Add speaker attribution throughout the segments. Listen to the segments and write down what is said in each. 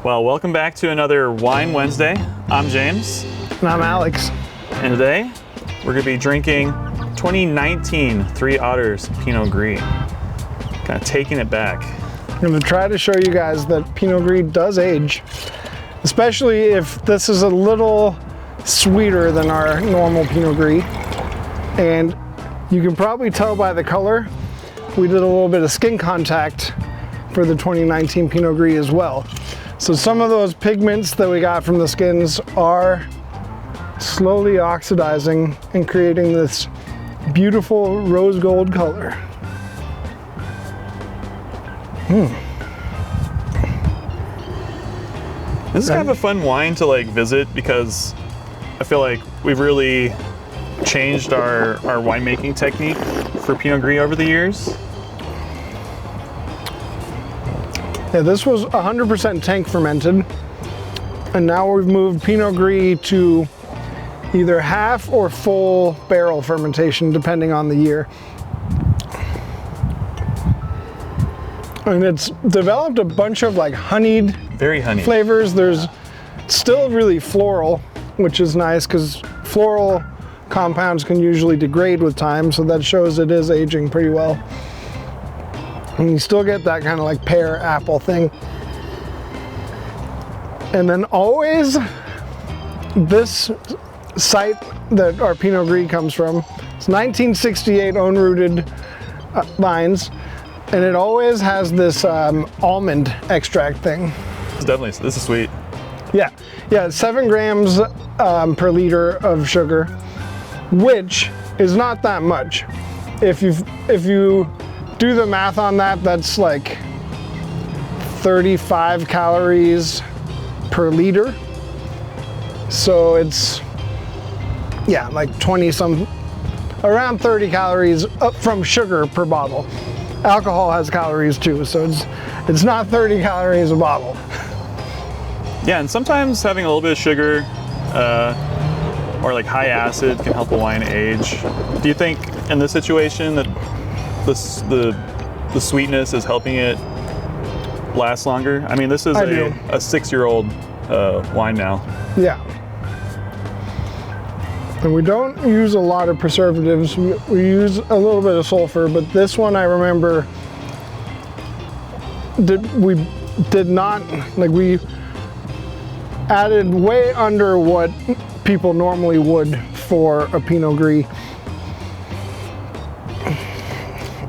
Speaker 1: Well, welcome back to another Wine Wednesday. I'm James.
Speaker 2: And I'm Alex.
Speaker 1: And today, we're going to be drinking 2019 Three Otters Pinot Gris. Kind of taking it back.
Speaker 2: I'm going to try to show you guys that Pinot Gris does age, especially if this is a little sweeter than our normal Pinot Gris. And you can probably tell by the color, we did a little bit of skin contact for the 2019 Pinot Gris as well. So some of those pigments that we got from the skins are slowly oxidizing and creating this beautiful rose gold color.
Speaker 1: This is kind of a fun wine to visit because I feel like we've really changed our winemaking technique for Pinot Gris over the years.
Speaker 2: Yeah, this was 100% tank fermented, and now we've moved Pinot Gris to either half or full barrel fermentation depending on the year. And it's developed a bunch of honeyed,
Speaker 1: very honey
Speaker 2: flavors. There's still really floral, which is nice because floral compounds can usually degrade with time, so that shows it is aging pretty well. And you still get that kind of pear apple thing. And then always this site that our Pinot Gris comes from, it's 1968 own-rooted vines, and it always has this almond extract thing.
Speaker 1: This is sweet.
Speaker 2: Yeah, 7 grams per liter of sugar, which is not that much. If you do the math on that, that's 35 calories per liter. So it's, 20 some, around 30 calories up from sugar per bottle. Alcohol has calories too, so it's not 30 calories a bottle.
Speaker 1: Yeah, and sometimes having a little bit of sugar or high acid can help a wine age. Do you think in this situation that the sweetness is helping it last longer? I mean, this is a 6-year-old wine now.
Speaker 2: Yeah. And we don't use a lot of preservatives. We use a little bit of sulfur, but this one I remember we did not, we added way under what people normally would for a Pinot Gris.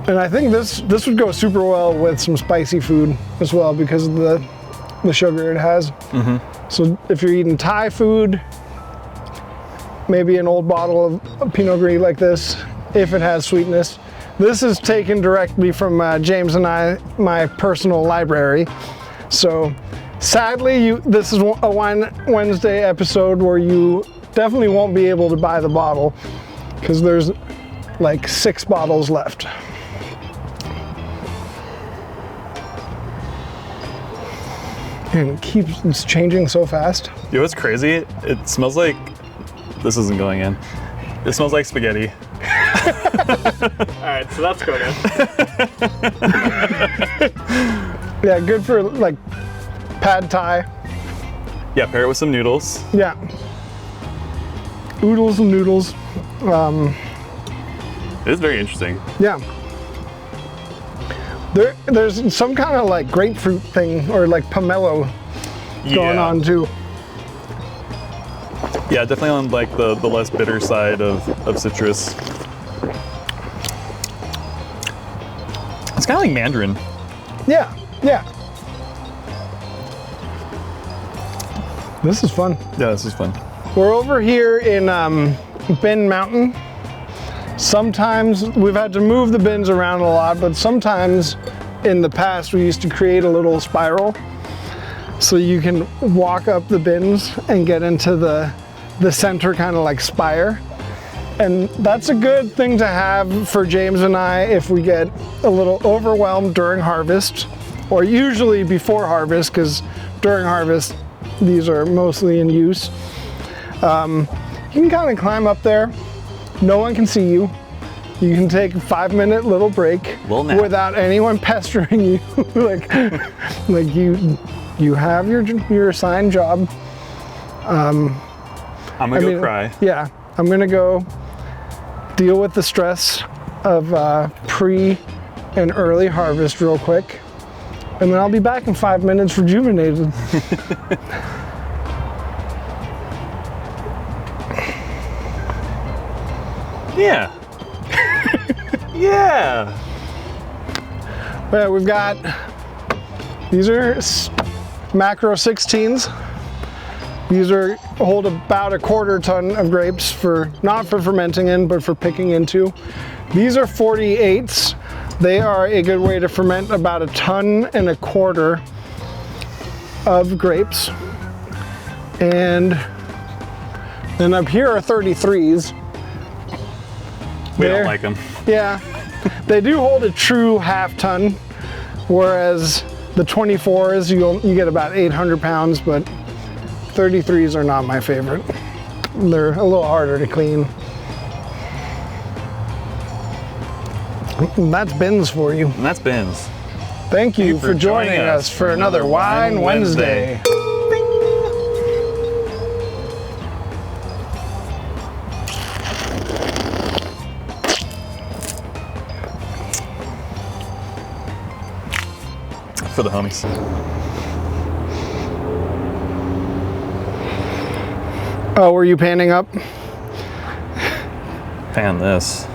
Speaker 2: And I think this would go super well with some spicy food as well because of the sugar it has. Mm-hmm. So if you're eating Thai food, maybe an old bottle of Pinot Gris like this, if it has sweetness. This is taken directly from James and my personal library. So sadly, this is a Wine Wednesday episode where you definitely won't be able to buy the bottle because there's 6 bottles left. And it's changing so fast.
Speaker 1: You know what's crazy? It smells like, this isn't going in. It smells like spaghetti.
Speaker 3: Alright, so that's going in.
Speaker 2: Yeah, good for pad thai.
Speaker 1: Yeah, pair it with some noodles.
Speaker 2: Yeah. Oodles and noodles.
Speaker 1: It is very interesting.
Speaker 2: Yeah. There's some kind of grapefruit thing or pomelo going on too.
Speaker 1: Yeah, definitely on the less bitter side of citrus. It's kind of like mandarin.
Speaker 2: Yeah. This is fun.
Speaker 1: Yeah, this is fun.
Speaker 2: We're over here in Bend Mountain. Sometimes we've had to move the bins around a lot, but sometimes in the past we used to create a little spiral so you can walk up the bins and get into the center kind of spire. And that's a good thing to have for James and I if we get a little overwhelmed during harvest, or usually before harvest, because during harvest these are mostly in use. You can kind of climb up there. No one can see you. You can take a 5-minute little break without anyone pestering you. like you You have your assigned job.
Speaker 1: I'm gonna go cry.
Speaker 2: Yeah, I'm gonna go deal with the stress of pre and early harvest real quick, and then I'll be back in 5 minutes rejuvenated.
Speaker 1: Yeah. Yeah.
Speaker 2: Yeah, we've got, these are macro 16s. These hold about a quarter ton of grapes not for fermenting in, but for picking into. These are 48s. They are a good way to ferment about 1.25 tons of grapes. And then up here are 33s.
Speaker 1: We don't like them.
Speaker 2: Yeah, they do hold a true half ton, whereas the 24s, you get about 800 pounds, but 33s are not my favorite. They're a little harder to clean. And that's Bins for you.
Speaker 1: And that's Bins.
Speaker 2: Thank you for joining us for another Wine Wednesday.
Speaker 1: For the homies.
Speaker 2: Oh, were you panning up?
Speaker 1: Pan this.